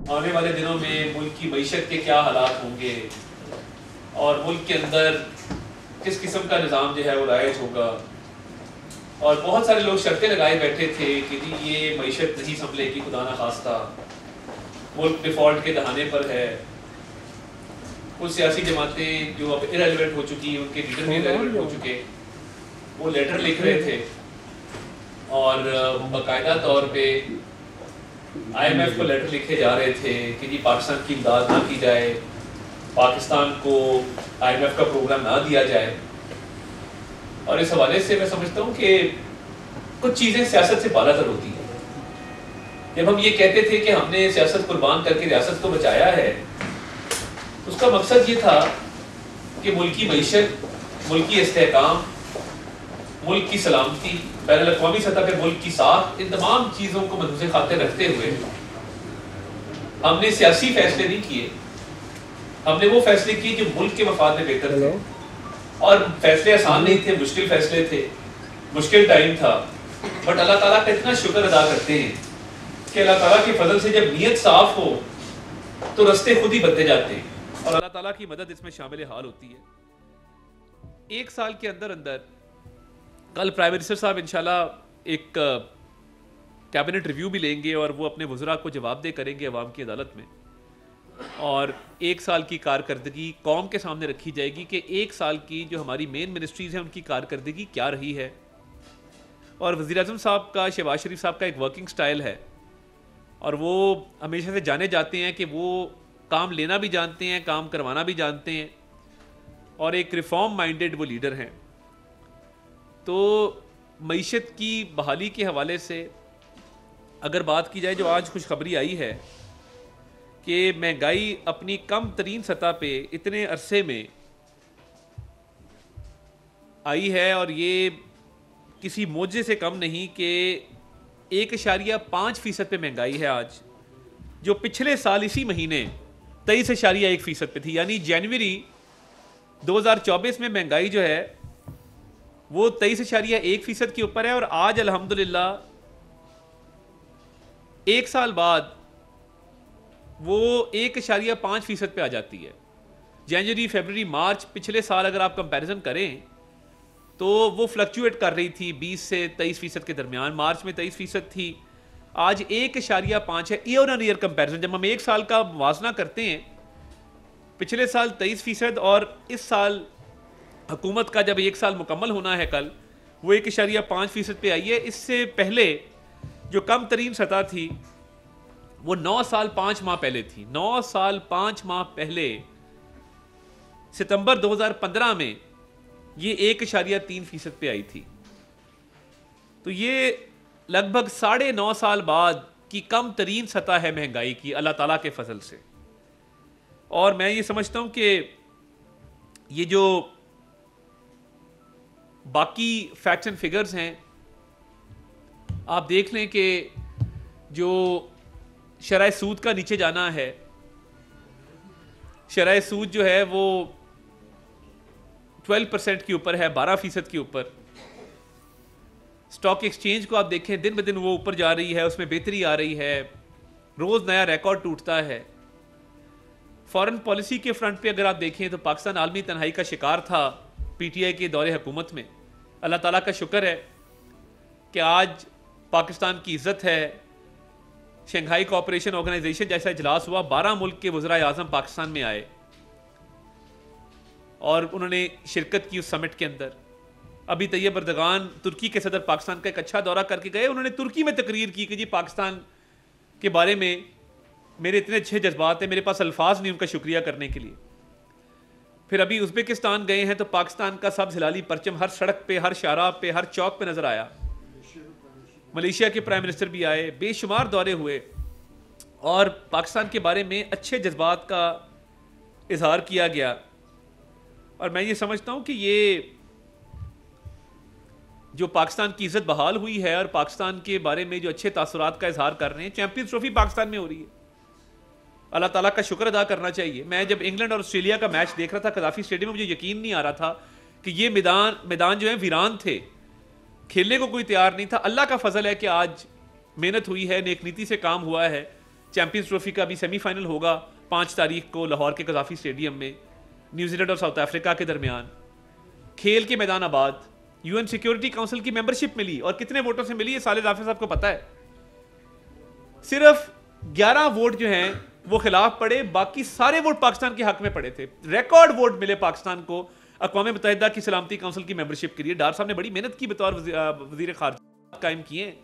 आने वाले दिनों में मुल्क की मईशत के क्या हालात होंगे और मुल्क के अंदर किस किस्म का निज़ाम जो है वो राइज होगा। और बहुत सारे लोग शर्तें लगाए बैठे थे कि जी ये मईशत नहीं संभलेगी, खुदा ना खास्ता मुल्क डिफ़ॉल्ट के दहाने पर है। कुछ सियासी जमातें जो अब इरेलेवेंट हो चुकी, उनके लीडर भी इरेलेवेंट हो चुके, वो लेटर लिख रहे थे और बाकायदा तौर पे IMF को लेटर लिखे जा रहे थे कि जी पाकिस्तान की इमदाद ना की जाए, पाकिस्तान को IMF का प्रोग्राम ना दिया जाए। और इस हवाले से मैं समझता हूँ कि कुछ चीज़ें सियासत से बालातर होती हैं। जब हम ये कहते थे कि हमने सियासत कुर्बान करके रियासत को बचाया है, उसका मकसद ये था कि मुल्क की मईशत, मुल्क की इस्तेहकाम, मुल्क की सलामती, बैनुल-अक़वामी सतह पर मुल्क की साख, इन तमाम चीज़ों को मद्देनज़र खातिर रखते हुए हमने सियासी फैसले नहीं किए। हमने वो फैसले किए जो मुल्क के मफाद में बेहतर थे। और फैसले आसान नहीं थे, मुश्किल फैसले थे, मुश्किल टाइम था। बट अल्लाह ताला का इतना शुक्र अदा करते हैं कि अल्लाह ताला के फजल से जब नीयत साफ हो तो रास्ते खुद ही बनते जाते हैं और अल्लाह ताला की मदद इसमें शामिल हाल होती है। एक साल के अंदर अंदर कल प्राइम मिनिस्टर साहब इंशाल्लाह एक कैबिनेट रिव्यू भी लेंगे और वो अपने वज़रा को जवाबदेह करेंगे अवाम की अदालत में। और एक साल की कारकर्दगी कौम के सामने रखी जाएगी कि एक साल की जो हमारी मेन मिनिस्ट्रीज़ हैं उनकी कारकर्दगी क्या रही है। और वज़ीर-ए-आज़म साहब का, शहबाज शरीफ साहब का एक वर्किंग स्टाइल है और वो हमेशा से जाने जाते हैं कि वो काम लेना भी जानते हैं, काम करवाना भी जानते हैं और एक रिफॉर्म माइंडेड वो लीडर हैं। तो मईशत की बहाली के हवाले से अगर बात की जाए, जो आज खुशखबरी आई है कि महंगाई अपनी कम तरीन सतह पे इतने अरसे में आई है और ये किसी मौजे से कम नहीं कि 1.5% पे महंगाई है आज, जो पिछले साल इसी महीने 23.1% पे थी। यानी जनवरी 2024 में महंगाई जो है वो 23.1% के ऊपर है और आज अल्हम्दुलिल्लाह एक साल बाद वो 1.5% पे आ जाती है। जनवरी, फरवरी, मार्च पिछले साल अगर आप कंपैरिजन करें तो वो फ्लक्चुएट कर रही थी 20 से 23% के दरमियान। मार्च में 23% थी, आज 1.5 है। ईयर ऑन ईयर कंपैरिजन जब हम एक साल का मुवाजना करते हैं, पिछले साल 23% और इस साल हुकूमत का जब एक साल मुकम्मल होना है कल, वो 1.5% पे आई है। इससे पहले जो कम तरीन सतह थी वो 9 साल 5 माह पहले थी। 9 साल 5 माह पहले सितंबर 2015 में ये 1.3% पे आई थी। तो ये लगभग 9.5 साल बाद की कम तरीन सतह है महंगाई की, अल्लाह ताला के फजल से। और मैं ये समझता हूं कि ये जो बाकी फैक्ट्स एंड फिगर्स हैं, आप देख लें कि जो शरह सूद का नीचे जाना है, शरह सूद जो है वो 12% के ऊपर है, 12% के ऊपर। स्टॉक एक्सचेंज को आप देखें, दिन ब दिन वो ऊपर जा रही है, उसमें बेहतरी आ रही है, रोज़ नया रिकॉर्ड टूटता है। फॉरेन पॉलिसी के फ्रंट पे अगर आप देखें तो पाकिस्तान आलमी तन्हाई का शिकार था PTI के दौरे हुकूमत में। अल्लाह ताला का शुक्र है कि आज पाकिस्तान की इज़्ज़त है। शंघाई कोऑपरेशन ऑर्गेनाइजेशन जैसा इजलास हुआ, 12 मुल्क के वज़राए आज़म पाकिस्तान में आए और उन्होंने शिरकत की उस समिट के अंदर। अभी तैयब एर्दोगान तुर्की के सदर पाकिस्तान का एक अच्छा दौरा करके गए। उन्होंने तुर्की में तकरीर की कि जी पाकिस्तान के बारे में मेरे इतने अच्छे जज्बात हैं, मेरे पास अल्फाज नहीं उनका शुक्रिया करने के लिए। फिर अभी उज़्बेकिस्तान गए हैं तो पाकिस्तान का सब हिलाली परचम हर सड़क पे, हर शाहराह पे, हर चौक पे नजर आया। मलेशिया के प्राइम मिनिस्टर भी आए, बेशुमार दौरे हुए और पाकिस्तान के बारे में अच्छे जज्बात का इजहार किया गया। और मैं ये समझता हूँ कि ये जो पाकिस्तान की इज़्ज़त बहाल हुई है और पाकिस्तान के बारे में जो अच्छे तासुरात का इजहार कर रहे हैं, चैंपियंस ट्रॉफी पाकिस्तान में हो रही है, अल्लाह ताला का शुक्र अदा करना चाहिए। मैं जब इंग्लैंड और ऑस्ट्रेलिया का मैच देख रहा था कदाफी स्टेडियम में, मुझे यकीन नहीं आ रहा था कि ये मैदान जो है वीरान थे, खेलने को कोई तैयार नहीं था। अल्लाह का फजल है कि आज मेहनत हुई है, नेक नीति से काम हुआ है चैंपियंस ट्रॉफी का भी सेमीफाइनल होगा 5 तारीख को लाहौर के कजाफी स्टेडियम में, न्यूजीलैंड और साउथ अफ्रीका के दरमियान। खेल के मैदान आबाद, यूएन सिक्योरिटी काउंसिल की मेंबरशिप मिली, और कितने वोटों से मिली ये साले जाफर साहब को पता है। सिर्फ 11 वोट जो हैं वो खिलाफ पड़े, बाकी सारे वोट पाकिस्तान के हक में पड़े थे। रिकॉर्ड वोट मिले पाकिस्तान को अक़वाम मुत्तहिदा की सलामती काउंसिल की मेंबरशिप के लिए। डार साहब ने बड़ी मेहनत की, बतौर वजीर खारजा कायम किए।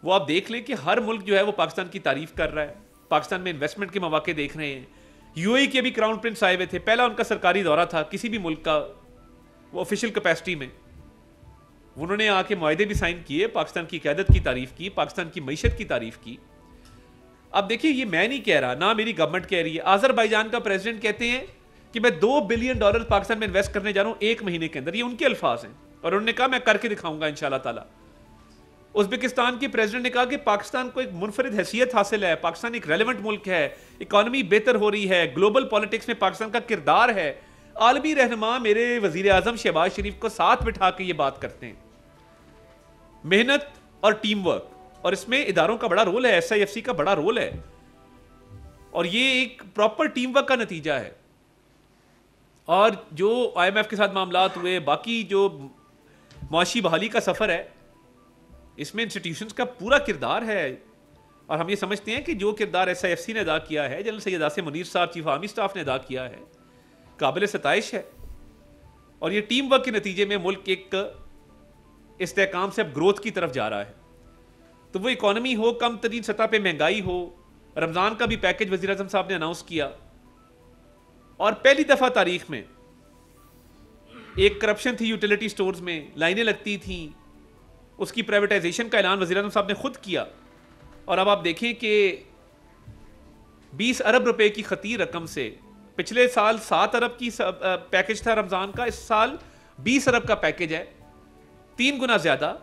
वो आप देख लें कि हर मुल्क जो है वो पाकिस्तान की तारीफ कर रहा है, पाकिस्तान में इन्वेस्टमेंट के मौके देख रहे हैं। यूएई के भी क्राउन प्रिंस आए हुए थे, पहला उनका सरकारी दौरा था किसी भी मुल्क का, वो ऑफिशियल कैपेसिटी में। उन्होंने आके मुआहदे भी साइन किए, पाकिस्तान की क़यादत की तारीफ की, पाकिस्तान की मईशत की तारीफ की। अब देखिए, ये मैं नहीं कह रहा, ना मेरी गवर्नमेंट कह रही है। आज़रबाईजान का प्रेसिडेंट कहते हैं कि मैं $2 बिलियन पाकिस्तान में इन्वेस्ट करने जा रहा हूं 1 महीने के अंदर। ये उनके अल्फाज हैं, और उन्होंने कहा मैं करके दिखाऊंगा इंशाल्लाह ताला। उज़्बेकिस्तान के प्रेसिडेंट ने कहा कि पाकिस्तान को एक मुनफरिद हैसियत हासिल है, पाकिस्तान एक रेलेवेंट मुल्क है, इकॉनमी बेहतर हो रही है, ग्लोबल पॉलिटिक्स में पाकिस्तान का किरदार है। आलमी रहनुमा मेरे वजीर आजम शहबाज शरीफ को साथ बिठा के ये बात करते हैं। मेहनत और टीम वर्क, और इसमें इदारों का बड़ा रोल है, SIFC का बड़ा रोल है, और ये एक प्रॉपर टीम वर्क का नतीजा है। और जो IMF के साथ मामलात हुए, बाकी जो मुआशी बहाली का सफर है, इसमें इंस्टीट्यूशंस का पूरा किरदार है। और हम ये समझते हैं कि जो किरदार SIFC ने अदा किया है, जनरल सैयद आसिम मुनीर साहब चीफ आर्मी स्टाफ ने अदा किया है, काबिल सताइश है। और ये टीम वर्क के नतीजे में मुल्क एक इस्तेहकाम से अब ग्रोथ की तरफ जा रहा है। तो वो इकॉनमी हो, कम तरीन सतह पे महंगाई हो, रमज़ान का भी पैकेज वज़ीर आज़म साहब ने अनाउंस किया, और पहली दफ़ा तारीख में एक करप्शन थी यूटिलिटी स्टोर्स में, लाइनें लगती थी, उसकी प्राइवेटाइजेशन का ऐलान वज़ीर आज़म साहब ने खुद किया। और अब आप देखें कि 20 अरब रुपए की खतीर रकम से, पिछले साल 7 अरब की पैकेज था रमज़ान का, इस साल 20 अरब का पैकेज है, 3 गुना ज़्यादा।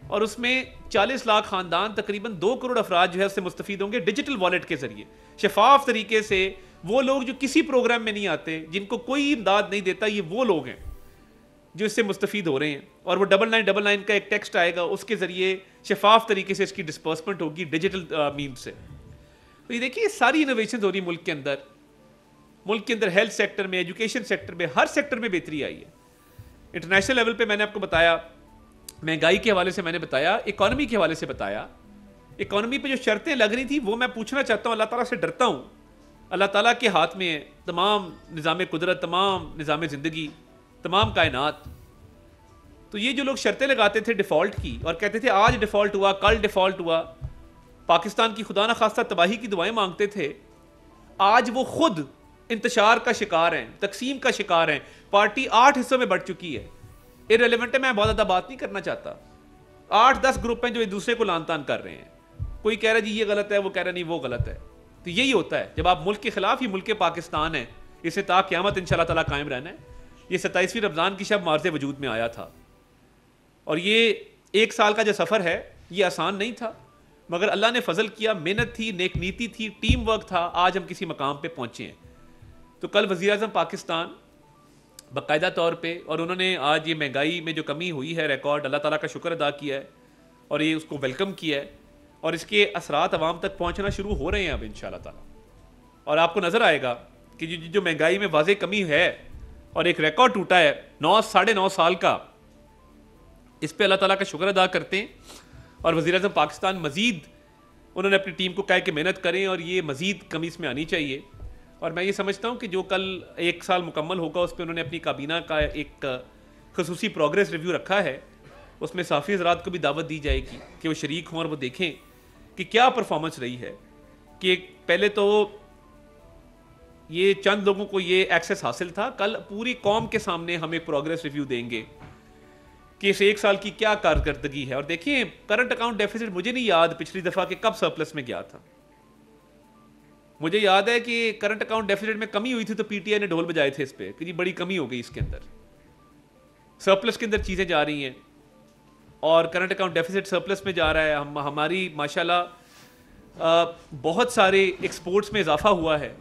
और उसमें 40 लाख खानदान, तकरीबन 2 करोड़ अफराद जो है उससे मुस्तफीद होंगे डिजिटल वॉलेट के जरिए, शफाफ तरीके से। वो लोग जो किसी प्रोग्राम में नहीं आते, जिनको कोई इमदाद नहीं देता, ये वो लोग हैं जो इससे मुस्तफीद हो रहे हैं। और वो 9999 का एक टेक्स्ट आएगा, उसके जरिए शफाफ तरीके से इसकी डिस्पर्समेंट होगी डिजिटल मीन्स से। तो ये देखिए, सारी इनोवेशन हो रही मुल्क के अंदर। मुल्क के अंदर हेल्थ सेक्टर में, एजुकेशन सेक्टर में, हर सेक्टर में बेहतरी आई है। इंटरनेशनल लेवल पे मैंने आपको बताया, महंगाई के हवाले से मैंने बताया, इकॉनमी के हवाले से बताया। इकॉनमी पे जो शर्तें लग रही थी वो मैं पूछना चाहता हूँ, अल्लाह ताला से डरता हूँ। अल्लाह ताला के हाथ में है तमाम निज़ाम कुदरत, तमाम निज़ाम ज़िंदगी, तमाम कायनात। तो ये जो लोग शर्तें लगाते थे डिफ़ॉल्ट की, और कहते थे आज डिफ़ॉल्ट हुआ, कल डिफ़ॉल्ट हुआ, पाकिस्तान की खुदा न खास्ता तबाही की दुआएं मांगते थे, आज वो खुद इंतशार का शिकार हैं, तकसीम का शिकार हैं। पार्टी 8 हिस्सों में बढ़ चुकी है। इररिलेवेंट है, मैं बहुत ज़्यादा बात नहीं करना चाहता। 8-10 ग्रुप हैं जो एक दूसरे को लान तान कर रहे हैं। कोई कह रहा है जी ये गलत है, वो कह रहा नहीं वो गलत है। तो यही होता है जब आप मुल्क के खिलाफ ही मुल्क पाकिस्तान है, इसे ता क़यामत इंशाल्लाह ताला कायम रहना है। ये 27वीं रमज़ान की शब मार्ज़ वजूद में आया था, और ये 1 साल का जो सफ़र है ये आसान नहीं था, मगर अल्लाह ने फजल किया, मेहनत थी, नेक नीति थी, टीम वर्क था, आज हम किसी मकाम पे पहुंचे हैं। तो कल वज़ीर आज़म पाकिस्तान बाकायदा तौर पे, और उन्होंने आज ये महंगाई में जो कमी हुई है रिकॉर्ड, अल्लाह ताला का शुक्र अदा किया है और ये उसको वेलकम किया है, और इसके असरात अवाम तक पहुंचना शुरू हो रहे हैं अब इंशाल्लाह ताला। और आपको नज़र आएगा कि जो महंगाई में वाज़े कमी है और एक रिकॉर्ड टूटा है 9-9.5 साल का, इस पर अल्लाह ताला का शुक्र अदा करते हैं। और वज़ीर आज़म पाकिस्तान मज़ीद उन्होंने अपनी टीम को कहा कि मेहनत करें और ये मज़ीद कमी इसमें आनी चाहिए। और मैं ये समझता हूँ कि जो कल 1 साल मुकम्मल होगा उस पर उन्होंने अपनी काबीना का एक खसूसी प्रोग्रेस रिव्यू रखा है, उसमें साफ़ी हज़रात को भी दावत दी जाएगी कि वो शरीक हों और वो देखें कि क्या परफॉर्मेंस रही है। कि पहले तो ये चंद लोगों को ये एक्सेस हासिल था, कल पूरी कौम के सामने हम एक प्रोग्रेस रिव्यू देंगे कि इस 1 साल की क्या कारकर्दगी है। और देखिए, करंट अकाउंट डेफिसिट मुझे नहीं याद पिछली दफ़ा कि कब सरप्लस में गया था। मुझे याद है कि करंट अकाउंट डेफिसिट में कमी हुई थी तो पीटीआई ने ढोल बजाए थे इस पर कि बड़ी कमी हो गई इसके अंदर। सरप्लस के अंदर चीज़ें जा रही हैं और करंट अकाउंट डेफिसिट सरप्लस में जा रहा है। हमारी माशाल्लाह बहुत सारे एक्सपोर्ट्स में इजाफा हुआ है।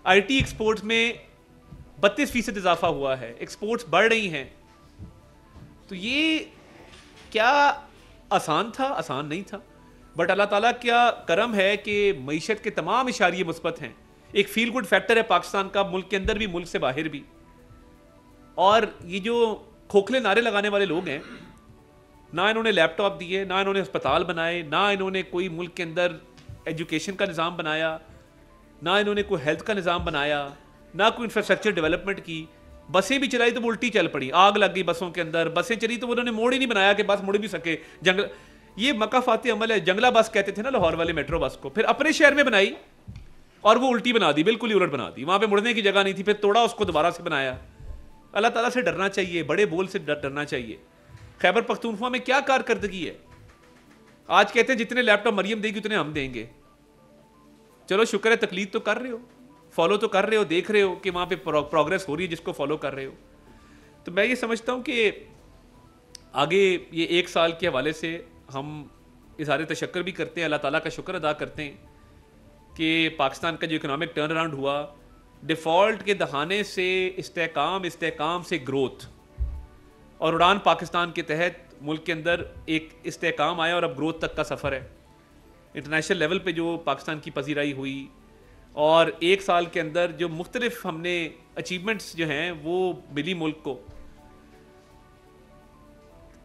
आईटी एक्सपोर्ट्स में 32% इजाफा हुआ है, एक्सपोर्ट्स बढ़ रही हैं। तो ये क्या आसान था? आसान नहीं था। बट अल्लाह ताला क्या करम है कि मईशत के तमाम इशारे मुस्बत हैं। एक फील गुड फैक्टर है पाकिस्तान का, मुल्क के अंदर भी मुल्क से बाहर भी। और ये जो खोखले नारे लगाने वाले लोग हैं, ना इन्होंने लैपटॉप दिए, ना इन्होंने अस्पताल बनाए, ना इन्होंने कोई मुल्क के अंदर एजुकेशन का निज़ाम बनाया, ना इन्होंने कोई हेल्थ का निज़ाम बनाया, ना कोई इंफ्रास्ट्रक्चर डेवलपमेंट की। बसें भी चलाई तो वो उल्टी चल पड़ी, आग लग गई बसों के अंदर। बसें चली तो उन्होंने मोड़ ही नहीं बनाया कि बस मुड़ भी सके। ये मकाफाती अमल है। जंगला बस कहते थे ना लाहौर वाले मेट्रो बस को, फिर अपने शहर में बनाई और वो उल्टी बना दी, बिल्कुल ही उलट बना दी। वहां पे मुड़ने की जगह नहीं थी, फिर तोड़ा, उसको दोबारा से बनाया। अल्लाह ताला से डरना चाहिए, बड़े बोल से डरना चाहिए। खैबर पख्तूनख्वा में क्या कारकर्दगी है। आज कहते हैं जितने लैपटॉप मरियम देगी उतने हम देंगे। चलो शुक्र है, तकलीद तो कर रहे हो, फॉलो तो कर रहे हो, देख रहे हो कि वहां पे प्रोग्रेस हो रही है जिसको फॉलो कर रहे हो। तो मैं ये समझता हूं कि आगे ये 1 साल के हवाले से हम इज़हार तशक्कुर भी करते हैं, अल्लाह ताला का शुक्र अदा करते हैं कि पाकिस्तान का जो इकोनॉमिक टर्न अराउंड हुआ, डिफ़ॉल्ट के दहाने से इस्तेहकाम से ग्रोथ, और उड़ान पाकिस्तान के तहत मुल्क के अंदर एक इस्तेहकाम आया और अब ग्रोथ तक का सफ़र है। इंटरनेशनल लेवल पे जो पाकिस्तान की पजीराई हुई और 1 साल के अंदर जो मुख्तलिफ हमने अचीवमेंट्स जो हैं वो मिली मुल्क को,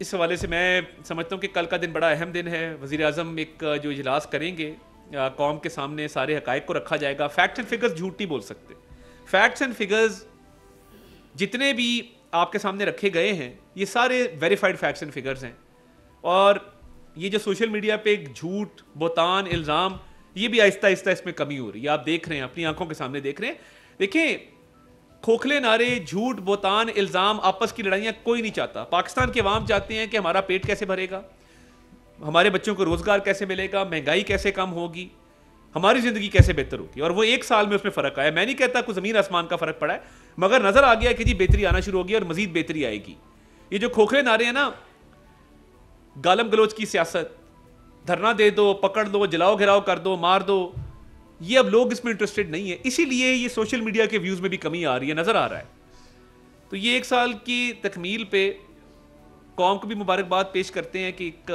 इस हवाले से मैं समझता हूँ कि कल का दिन बड़ा अहम दिन है। वज़ीर आज़म एक जो इजलास करेंगे, कौम के सामने सारे हक़ाइक़ को रखा जाएगा। फैक्ट्स एंड फिगर्स झूठ नहीं बोल सकते। फैक्ट्स एंड फिगर्स जितने भी आपके सामने रखे गए हैं ये सारे वेरीफाइड फैक्ट्स एंड फिगर्स हैं। और ये जो सोशल मीडिया पे एक झूठ, बोतान, इल्ज़ाम, ये भी आहिस्ता आहिस्ता इसमें कमी हो रही है। आप देख रहे हैं, अपनी आंखों के सामने देख रहे हैं। देखें, खोखले नारे, झूठ, बोतान, इल्ज़ाम, आपस की लड़ाइयाँ कोई नहीं चाहता। पाकिस्तान के अवाम चाहते हैं कि हमारा पेट कैसे भरेगा, हमारे बच्चों को रोज़गार कैसे मिलेगा, महंगाई कैसे कम होगी, हमारी ज़िंदगी कैसे बेहतर होगी। और वो 1 साल में उसमें फ़र्क आया। मैं नहीं कहता कुछ ज़मीन आसमान का फ़र्क पड़ा है, मगर नज़र आ गया कि जी बेहतरी आना शुरू होगी और मज़ीद बेहतरी आएगी। ये जो खोखले नारे हैं ना, गालम गलोच की सियासत, धरना दे दो, पकड़ दो, जलाओ घिराव कर दो, मार दो, ये अब लोग इसमें इंटरेस्टेड नहीं है। इसीलिए ये सोशल मीडिया के व्यूज़ में भी कमी आ रही है, नज़र आ रहा है। तो ये 1 साल की तकमील पे कौम को भी मुबारकबाद पेश करते हैं कि एक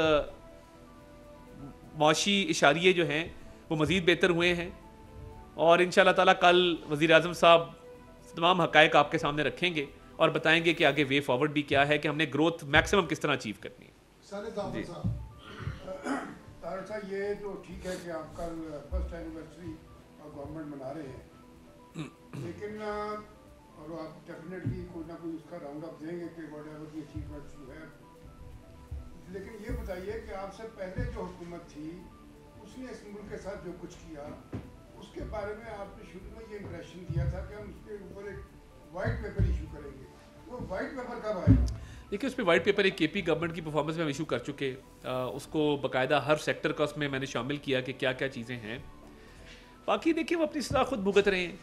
माशी इशारिये जो हैं वो मज़ीद बेहतर हुए हैं। और इंशाअल्लाह ताला कल वज़ीर आज़म साहब तमाम हक़ाइक़ आपके सामने रखेंगे और बताएंगे कि आगे वे फॉरवर्ड भी क्या है, कि हमने ग्रोथ मैक्सिमम किस तरह अचीव करनी है। ये तो ठीक है कि आप कल फर्स्ट एनिवर्सरी और गवर्नमेंट मना रहे हैं, लेकिन और आप डेफिनेटली कोई ना कोई उसका राउंड अप देंगे कि what ever the achievements you have, लेकिन ये बताइए कि आपसे पहले जो हुकूमत थी उसने इस मुल्क के साथ जो कुछ किया, उसके बारे में आपने शुरू में ये इंप्रेशन दिया था कि हम उसके ऊपर एक वाइट पेपर इशू करेंगे। वो वाइट पेपर कब आएगा? देखिए, उस पर वाइट पेपर एक केपी गवर्नमेंट की परफॉर्मेंस में हम इशू कर चुके, उसको बाकायदा हर सेक्टर का उसमें मैंने शामिल किया कि क्या क्या चीज़ें हैं। बाकी देखिए, वो अपनी सजा खुद भुगत रहे हैं,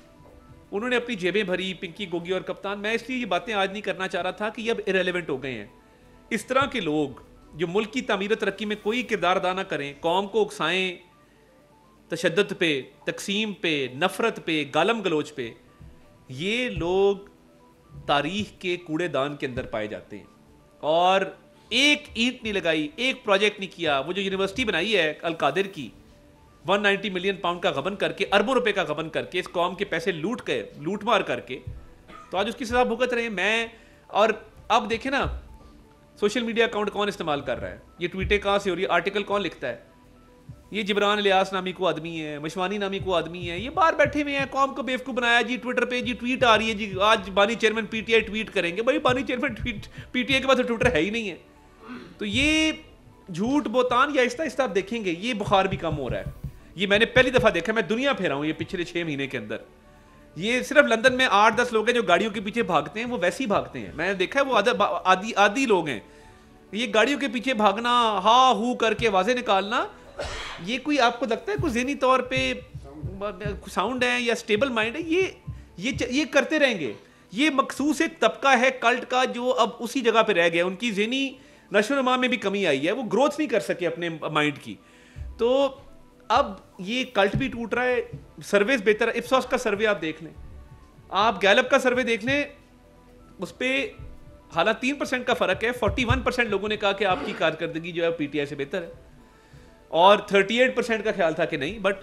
उन्होंने अपनी जेबें भरी, पिंकी गोगी और कप्तान। मैं इसलिए ये बातें आज नहीं करना चाह रहा था कि ये अब इरेलेवेंट हो गए हैं। इस तरह के लोग जो मुल्क की तामीर तरक्की में कोई किरदार अदा ना करें, कौम को उकसाएँ तशद्दुद पे, तकसीम पे, नफ़रत पे, गालम गलोच पे, ये लोग तारीख के कूड़ेदान के अंदर पाए जाते हैं। और एक ईंट नहीं लगाई, एक प्रोजेक्ट नहीं किया। वो जो यूनिवर्सिटी बनाई है अल कादिर की, 190 मिलियन पाउंड का गबन करके, अरबों रुपए का गबन करके, इस कौम के पैसे लूट मार करके, तो आज उसकी सजा भुगत रहे हैं। मैं और अब देखें ना, सोशल मीडिया अकाउंट कौन इस्तेमाल कर रहा है, ये ट्वीटें कहाँ से हो रही है, आर्टिकल कौन लिखता है, ये जिब्रान इलियास नामी को आदमी है, मशवानी नामी को आदमी है, ये बाहर बैठे हुए हैं, कौम को बेवकूफ़ बनाया जी। ट्विटर पे जी ट्वीट आ रही है जी, आज बानी चेयरमैन पीटीआई ट्वीट करेंगे। भाई बानी चेयरमैन पीटीआई के पास तो ट्विटर है ही नहीं है। तो ये झूठ, बोतान, या आहिस्ता आहिस्ता आप देखेंगे ये बुखार भी कम हो रहा है। ये मैंने पहली दफ़ा देखा, मैं दुनिया फेरा हूँ ये पिछले 6 महीने के अंदर। ये सिर्फ लंदन में 8-10 लोग हैं जो गाड़ियों के पीछे भागते हैं, वो वैसे ही भागते हैं। मैंने देखा है, वो आदि लोग हैं। ये गाड़ियों के पीछे भागना, हा हू करके आवाज़ें निकालना, ये कोई आपको लगता है कोई ज़हनी तौर पे साउंड है या स्टेबल माइंड है? ये करते रहेंगे। ये मखसूस एक तबका है कल्ट का जो अब उसी जगह पे रह गया। उनकी ज़हनी नशो-नमा में भी कमी आई है, वो ग्रोथ नहीं कर सके अपने माइंड की। तो अब ये कल्ट भी टूट रहा है। सर्वेस बेहतर है, इप्सॉस का सर्वे आप देख लें, आप गैलप का सर्वे देख लें, उस पर हालांकि 3% का फ़र्क है, 41% लोगों ने कहा कि आपकी कारकर्दगी जो है पीटीआई से बेहतर है। और 38% का ख्याल था कि नहीं, बट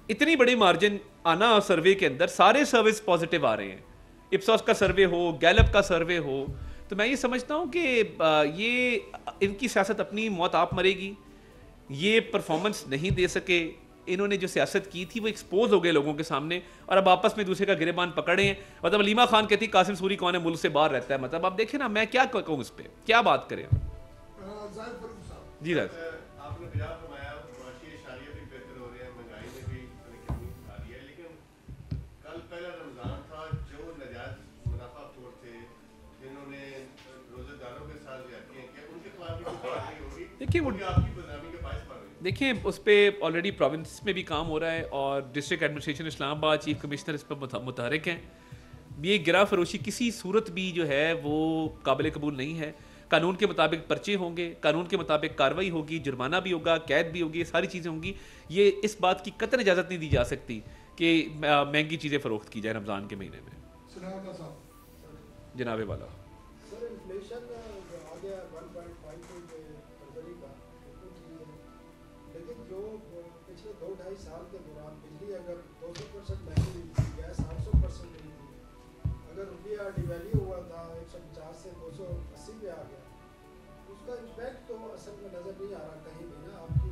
इतनी बड़ी मार्जिन आना सर्वे के अंदर, सारे सर्विस पॉजिटिव आ रहे हैं, इप्सॉस का सर्वे हो, गैलप का सर्वे हो, तो मैं ये समझता हूँ कि ये इनकी सियासत अपनी मौत आप मरेगी। ये परफॉर्मेंस नहीं दे सके, इन्होंने जो सियासत की थी वो एक्सपोज हो गए लोगों के सामने, और अब आपस में दूसरे का गिरेबान पकड़े हैं। मतलब अलीमा खान कहती कासिम सूरी कौन है, मुल्क से बाहर रहता है। मतलब आप देखें ना, मैं क्या कहूँ इस पर, क्या बात करें जी राज। आपने बिना फरमाया माशी इशारिया भी बेहतर हो रहे हैं, महंगाई में भी कमी आ रही है, लेकिन कल पहला रमजान था, जो नजायज मुनाफाखोर थे, जिन्होंने रोजेदारों के साथ ज्यादतियां की, उनके खिलाफ भी कार्रवाई होगी। देखिए वो आपकी बदनामी का बायस बन रही है। देखिए उस पर ऑलरेडी प्रोविंस में भी काम हो रहा है, और district administration Islamabad, chief commissioner इस पर मुतहरिक हैं। ये गिरा फरोशी किसी सूरत भी जो है वो काबिल कबूल नहीं है। कानून के मुताबिक पर्चे होंगे, कानून के मुताबिक कार्रवाई होगी, जुर्माना भी होगा, कैद भी होगी, सारी चीज़ें होंगी। ये इस बात की कतई इजाज़त नहीं दी जा सकती कि महंगी चीज़ें फ़रोख्त की जाए रमज़ान के महीने में। जनाबे वाला सर इन्फ्लेशन आ गया 1.5 फरवरी का, लेकिन जो पिछले 2-2.5 साल के दौरान बिजली अगर 200% महंगी हुई थी, गैस 800% हुई थी, अगर रुपया डिवैल्यू हुआ था 150 से 280 पे आ गया, उसका इम्पैक्ट तो असल में नज़र नहीं आ रहा कहीं भी ना। आपकी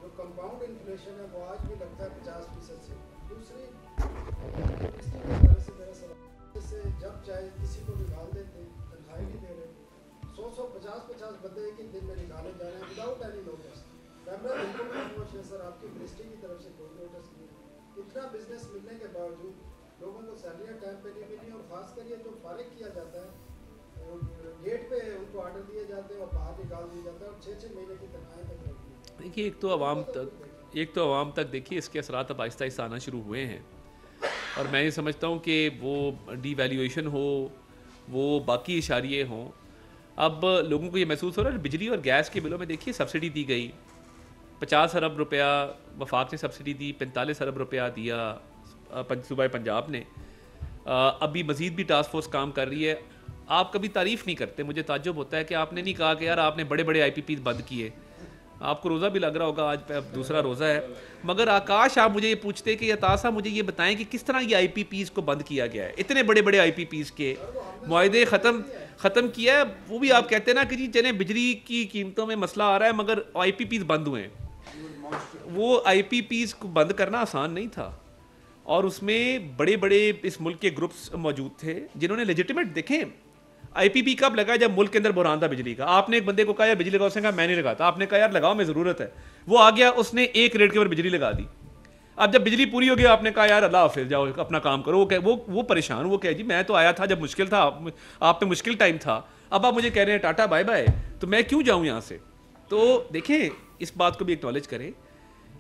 जो कंपाउंड इन्फ्लेशन है वो आज भी लगता है 50% से। दूसरी इसके बारे से मेरा सवाल, जैसे जब चाहे किसी को निकाल देते, तनख्वाही नहीं दे रहे, 100 50 बंदे एक ही दिन में निकाले जा रहे हैं विदाउट एनी नोटिस। कैमरा बिल्कुल खामोश है सर, आपकी मिनिस्ट्री की तरफ से कोई नोटिस नहीं है। इतना बिजनेस मिलने के बावजूद लोगों को सैलरियाँ टाइम पे नहीं मिली, और ख़ासकर ये जो फारिग किया जाता है, गेट पे उनको ऑर्डर दिए जाते हैं और बाहर निकाल दिया जाता है, और 6-6 महीने की तनख्वाहें तक रहती है। देखिए, एक तो आवाम तक देखिए इसके असरात अब आहिस्ता आहिस्ता आना शुरू हुए हैं, और मैं ये समझता हूँ कि वो डीवैल्यूएशन हो, वो बाकी इशारिये हों, अब लोगों को ये महसूस हो रहा है। बिजली और गैस के बिलों में देखिए सब्सिडी दी गई, 50 अरब रुपया वफाक ने सब्सिडी दी, 45 अरब रुपया दिया सूबा पंजाब ने। अभी मज़ीद भी टास्क फोर्स काम कर रही है। आप कभी तारीफ़ नहीं करते, मुझे ताज्जुब होता है कि आपने नहीं कहा कि यार आपने बड़े बड़े IPP बंद किए। आपको रोज़ा भी लग रहा होगा, आज दूसरा रोज़ा है, मगर आकाश आप मुझे ये पूछते कि अता साहब मुझे ये बताएं कि किस तरह ये IPPs को बंद किया गया है। इतने बड़े बड़े IPPs के मुआहदे ख़त्म किया है, वो भी आप कहते हैं ना कि जी चलें बिजली की कीमतों में मसला आ रहा है, मगर IPPs बंद हुए हैं। वो IPPs को बंद करना आसान नहीं था, और उसमें बड़े बड़े इस मुल्क के ग्रुप्स मौजूद थे जिन्होंने लेजिटिमेट, देखें IPP कब लगा, जब मुल्क के अंदर बुरहान था बिजली का। आपने एक बंदे को कहा यार बिजली लगाओ, उसने कहा मैं नहीं लगाता। आपने कहा यार लगाओ, मैं ज़रूरत है, वो आ गया, उसने एक रेट के ऊपर बिजली लगा दी। अब जब बिजली पूरी हो गई, आपने कहा यार अल्लाह हाफिज़, जाओ अपना काम करो। वो परेशान, वो कहे जी मैं तो आया था जब मुश्किल था, आप पे मुश्किल टाइम था, अब आप मुझे कह रहे हैं टाटा बाय बाय, तो मैं क्यों जाऊँ यहाँ से। तो देखें, इस बात को भी एक्नॉलेज करें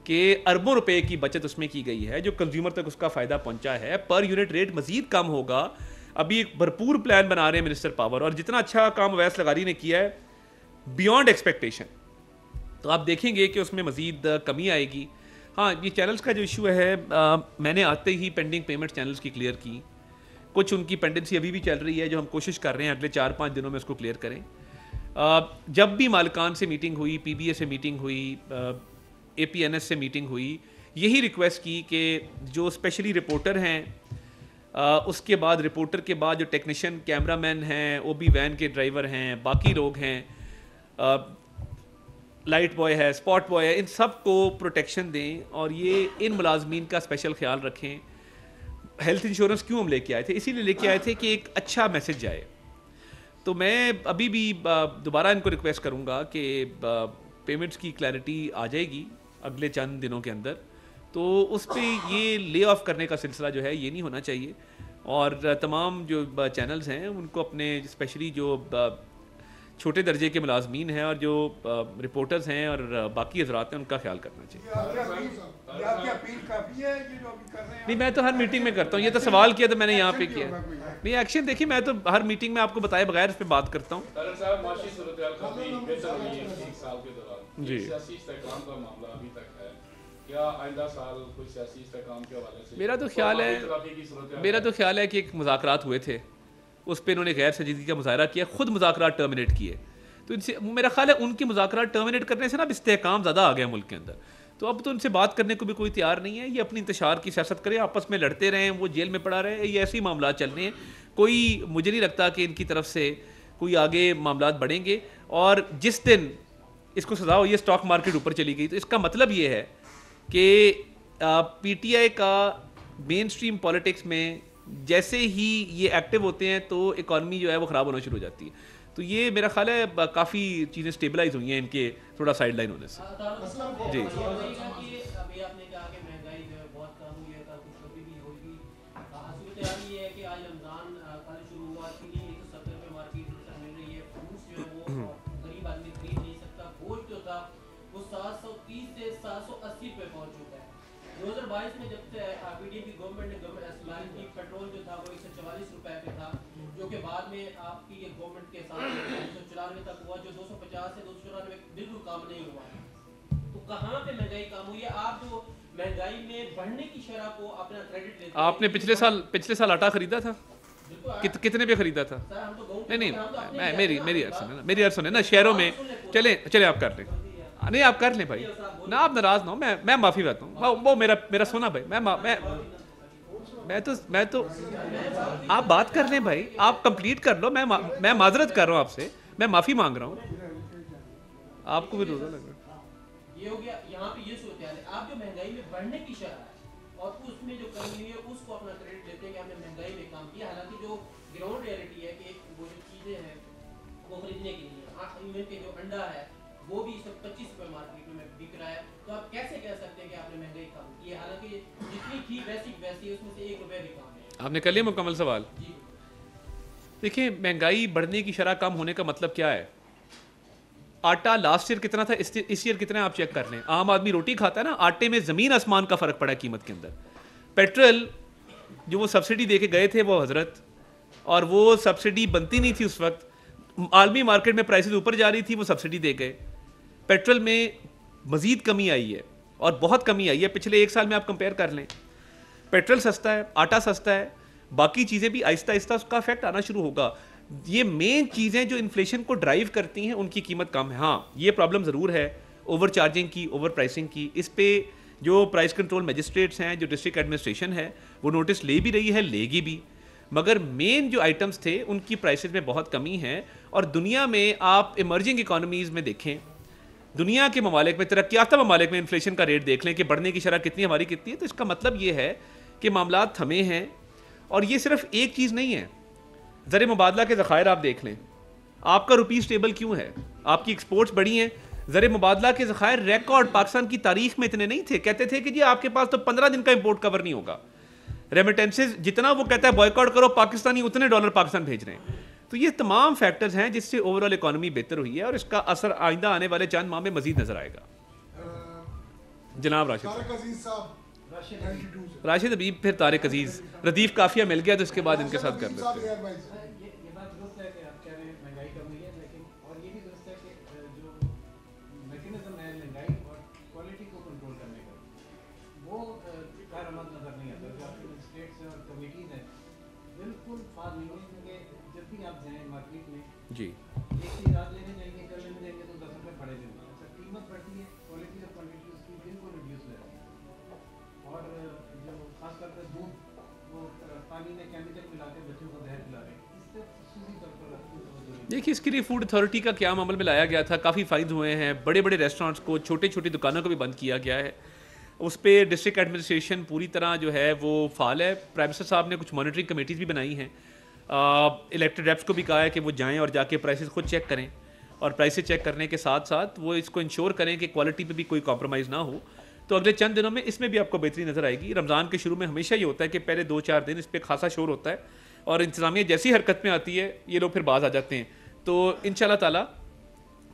कि अरबों रुपए की बचत उसमें की गई है, जो कंज्यूमर तक उसका फ़ायदा पहुँचा है। पर यूनिट रेट मज़ीद कम होगा। अभी एक भरपूर प्लान बना रहे हैं मिनिस्टर पावर, और जितना अच्छा काम अवैस लगारी ने किया है बियॉन्ड एक्सपेक्टेशन, तो आप देखेंगे कि उसमें मज़ीद कमी आएगी। हाँ, ये चैनल्स का जो इशू है, मैंने आते ही पेंडिंग पेमेंट चैनल्स की क्लियर की। कुछ उनकी पेंडेंसी अभी भी चल रही है, जो हम कोशिश कर रहे हैं अगले 4-5 दिनों में उसको क्लियर करें। जब भी मालिकान से मीटिंग हुई, PBA से मीटिंग हुई, APNS से मीटिंग हुई, यही रिक्वेस्ट की कि जो स्पेशली रिपोर्टर हैं, उसके बाद रिपोर्टर के बाद जो टेक्नीशियन, कैमरामैन हैं, OB वैन के ड्राइवर हैं, बाकी लोग हैं, लाइट बॉय है, स्पॉट बॉय है, इन सब को प्रोटेक्शन दें, और ये इन मुलाजमीन का स्पेशल ख्याल रखें। हेल्थ इंश्योरेंस क्यों हम लेके आए थे, इसीलिए लेके आए थे कि एक अच्छा मैसेज जाए। तो मैं अभी भी दोबारा इनको रिक्वेस्ट करूँगा कि पेमेंट्स की क्लैरिटी आ जाएगी अगले चंद दिनों के अंदर, तो उस पर ये ले ऑफ करने का सिलसिला जो है ये नहीं होना चाहिए। और तमाम जो चैनल्स हैं उनको अपने स्पेशली जो छोटे दर्जे के मुलाजमीन हैं और जो रिपोर्टर्स हैं और बाकी हजरात हैं, उनका ख्याल करना चाहिए। नहीं, मैं तो हर मीटिंग में करता हूँ, ये तो सवाल किया तो मैंने यहाँ पे किया। नहीं, एक्शन देखिए, मैं तो हर मीटिंग में आपको बताए बगैर इस पर बात करता हूँ जी। मेरा तो ख्याल है कि एक मुज़ाकरात हुए थे, उस पर इन्होंने गैर संजीदगी का मुजाहरा किया, खुद मुज़ाकरात टर्मिनेट किए। तो इनसे मेरा ख्याल है उनकी मुज़ाकरात टर्मिनेट करने से ना अब इस्तेहकाम ज़्यादा आ गया मुल्क के अंदर, तो अब तो उनसे बात करने को भी कोई तैयार नहीं है। ये अपनी इंतशार की सियासत करें, आपस में लड़ते रहें, वो जेल में पड़ा रहे, ये ऐसे ही मामला चल रहे हैं। कोई मुझे नहीं लगता कि इनकी तरफ से कोई आगे मामला बढ़ेंगे। और जिस दिन इसको सज़ा हुई है, स्टॉक मार्केट ऊपर चली गई, तो इसका मतलब ये है कि PTI का मेन स्ट्रीम पॉलिटिक्स में जैसे ही ये एक्टिव होते हैं तो इकॉनमी जो है वो ख़राब होना शुरू हो जाती है। तो ये मेरा ख्याल है काफ़ी चीज़ें स्टेबलाइज हुई हैं इनके थोड़ा साइड लाइन होने से। जी अभी आपने कहा कि महंगाई जो है बहुत कम हुई है, कुछ कभी भी होगी। सूरत ये है कि आज रमज़ान कल शुरू हुआ, चीनी 170 रुपये मार्केट मिल रही है, फ्रूट्स जो है वो गरीब आदमी खरीद नहीं सकता, गोश्त जो था वो 730 से 780 रुपये पहुँच चुका है। 2022 में जब से PDM की गवर्नमेंट ने इस्तेमाल की, पेट्रोल जो था वो 144 रुपये पे था, जो कि बाद में आपकी ये गवर्नमेंट के साथ 294 तक हुआ, जो 250 से 294 बिल्कुल काम नहीं हुआ। तो कहाँ पे महंगाई कम हुई है? आप जो महंगाई में बढ़ने की शरह को अपना क्रेडिट लेते हैं। आपने पिछले साल आटा खरीदा था? कितने पे खरीदा था? नहीं, मेरी अर्ज सुने ना, शहरों में चले आप कर लें, नहीं आप कर लें भाई ना, आप नाराज ना हो, मैं माफ़ी चाहता हूँ, वो मेरा सोना भाई, मैं तो आप बात कर लें भाई, आप कंप्लीट कर लो, मैं माजरत कर रहा हूँ आपसे, मैं माफ़ी मांग रहा हूँ, आपको भी रोज़ा लग रहा है। ये हो गया, यहाँ पे ये सूरत है, आप जो महंगाई में बढ़ने की शरह है और उसमें जो कमी हुई है उसको अपना क्रेडिट लेते हैं कि हमने महंगाई में काम किया, हालांकि जो ग्राउंड रियलिटी है कि वो जो चीज़ें हैं वो खरीदने के लिए इवन के जो अंडा है वो भी इस वक्त 25 रुपये मार्केट में बिक रहा है। तो आप कैसे कह सकते हैं कि आपने महंगाई कम की है, हालांकि जितनी थी वैसी उसमें से 1 रुपये भी कम है। आपने कर लिया मुकम्मल सवाल? देखिए, महंगाई बढ़ने की शरह कम होने का मतलब क्या है? आटा लास्ट ईयर कितना था, इस ईयर कितना है, आप चेक कर लें। आम आदमी रोटी खाता है ना, आटे में ज़मीन आसमान का फ़र्क पड़ा है कीमत के अंदर। पेट्रोल जो वो सब्सिडी दे के गए थे वो हज़रत, और वो सब्सिडी बनती नहीं थी उस वक्त, आलमी मार्केट में प्राइसेस ऊपर जा रही थी, वो सब्सिडी दे गए। पेट्रोल में मज़ीद कमी आई है और बहुत कमी आई है, पिछले 1 साल में आप कंपेयर कर लें। पेट्रोल सस्ता है, आटा सस्ता है, बाकी चीज़ें भी आहिस्ता आहिस्ता उसका इफेक्ट आना शुरू होगा। ये मेन चीज़ें जो इन्फ्लेशन को ड्राइव करती हैं उनकी कीमत कम है। हाँ, ये प्रॉब्लम ज़रूर है ओवर चार्जिंग की, ओवर प्राइसिंग की। इस पे जो प्राइस कंट्रोल मजिस्ट्रेट्स हैं, जो डिस्ट्रिक्ट एडमिनिस्ट्रेशन है, वो नोटिस ले भी रही है, लेगी भी। मगर मेन जो आइटम्स थे उनकी प्राइसेस में बहुत कमी है। और दुनिया में आप इमर्जिंग इकॉनमीज़ में देखें, दुनिया के ममालिक में, तरक्याफ्ता ममालिक में इन्फ्लेशन का रेट देख लें कि बढ़ने की शरह कितनी, हमारी कितनी है। तो इसका मतलब ये है कि मामला थमे हैं। और ये सिर्फ एक चीज़ नहीं है, ज़र मुबादला के ज़खायर आप देख लें, आपका रुपी स्टेबल क्यों है? आपकी एक्सपोर्ट्स बढ़ी हैं, ज़र मुबादला के ज़खायर रिकॉर्ड पाकिस्तान की तारीख में इतने नहीं थे। कहते थे कि जी आपके पास तो 15 दिन का इंपोर्ट कवर नहीं होगा, रेमिटेंसेज जितना वो कहता है बॉयकॉट करो, पाकिस्तानी उतने डॉलर पाकिस्तान भेज रहे हैं। तो ये तमाम फैक्टर्स हैं जिससे ओवरऑल इकॉनमी बेहतर हुई है और इसका असर आइंदा आने वाले चंद माह में मजीद नजर आएगा। जनाब राशिद हबीब, फिर तारिक अजीज, रदीफ काफिया मिल गया तो इसके बाद इनके साथ कर लेते हैं। जी एक चीज आज लेने जाएंगे, कल लेने जाएंगे तो 10 रुपए बढ़े जाएंगे। अच्छा, कीमत बढ़ती है, क्वालिटी और क्वांटिटी उसकी बिल्कुल रिड्यूस हो जाती है। और जो खास करके दूध, वो पानी में केमिकल मिला के बच्चों को जहर खिला रहे हैं, इससे सूजी तौर पर देखिए, इसके लिए फूड अथॉरिटी का क्या अमल में लाया गया था, काफ़ी फाइंस हुए हैं। बड़े बड़े रेस्टोरेंट्स को, छोटे छोटी दुकानों को भी बंद किया गया है। उस पर डिस्ट्रिक्ट एडमिनिस्ट्रेशन पूरी तरह जो है वो फ़ाल है। प्राइम मिनिस्टर साहब ने कुछ मॉनिटरिंग कमेटीज़ भी बनाई हैं। इलेक्टेड रेप्स को भी कहा है कि वो जाएं और जाके प्राइसेस खुद चेक करें, और प्राइसेस चेक करने के साथ साथ वो इसको इंश्योर करें कि क्वालिटी पे भी कोई कॉम्प्रोमाइज़ ना हो। तो अगले चंद दिनों में इसमें भी आपको बेहतरी नज़र आएगी। रमज़ान के शुरू में हमेशा ये होता है कि पहले 2-4 दिन इस पर खासा शोर होता है, और इंतज़ामिया जैसी हरकत में आती है ये लोग फिर बाज आ जाते हैं। तो इंशाल्लाह ताला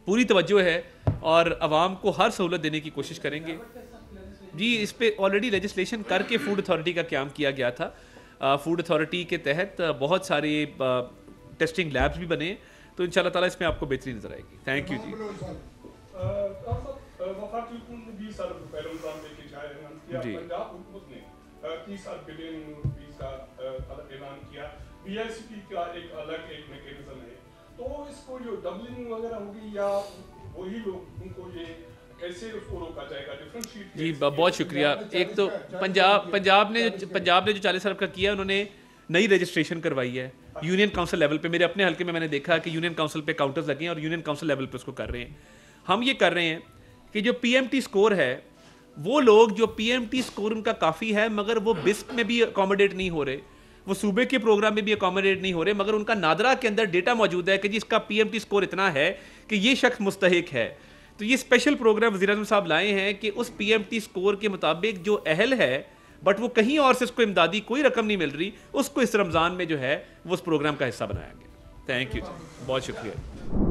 पूरी तवज्जो है और आवाम को हर सहूलत देने की कोशिश करेंगे। जी, इस पर ऑलरेडी लेजिस्लेशन करके फूड अथॉरिटी का क्याम किया गया था। फूड अथॉरिटी के तहत बहुत सारे टेस्टिंग लैब्स भी बने, तो इंशाल्लाह ताला इसमें आपको बेहतरी नजर आएगी। थैंक यू जी। जी, पंजाब हुकूमत ने 30 बिलियन रुपीस का ऐलान किया। BICP का एक अलग एक मैकेनिज्म है, तो तो इसको जो डबलिंग वगैरह होगी या वही लोग उनको ये कैसे उसको रोका जाएगा? डिफरेंशिएट जी बहुत शुक्रिया। एक तो पंजाब ने जो 40 अरब का किया, उन्होंने नई रजिस्ट्रेशन करवाई है यूनियन काउंसिल लेवल पे। मेरे अपने हल्के में मैंने देखा कि यूनियन काउंसिल पे काउंटर्स लगे हैं और यूनियन काउंसिल लेवल पे उसको कर रहे हैं। हम ये कर रहे हैं कि जो पीएमटी स्कोर है, वो लोग जो पीएमटी स्कोर उनका काफ़ी है मगर वो बिस्क में भी अकोमोडेट नहीं हो रहे, वो सूबे के प्रोग्राम में भी अकोमोडेट नहीं हो रहे, मगर उनका नादरा के अंदर डेटा मौजूद है कि जी इसका पीएमटी स्कोर इतना है कि ये शख्स मुस्तहिक है। तो ये स्पेशल प्रोग्राम वज़ीर-ए-आज़म साहब लाए हैं कि उस पीएमटी स्कोर के मुताबिक जो अहल है बट वो कहीं और से उसको इमदादी कोई रकम नहीं मिल रही, उसको इस रमज़ान में जो है वो उस प्रोग्राम का हिस्सा बनाया गया। थैंक यू, बहुत शुक्रिया।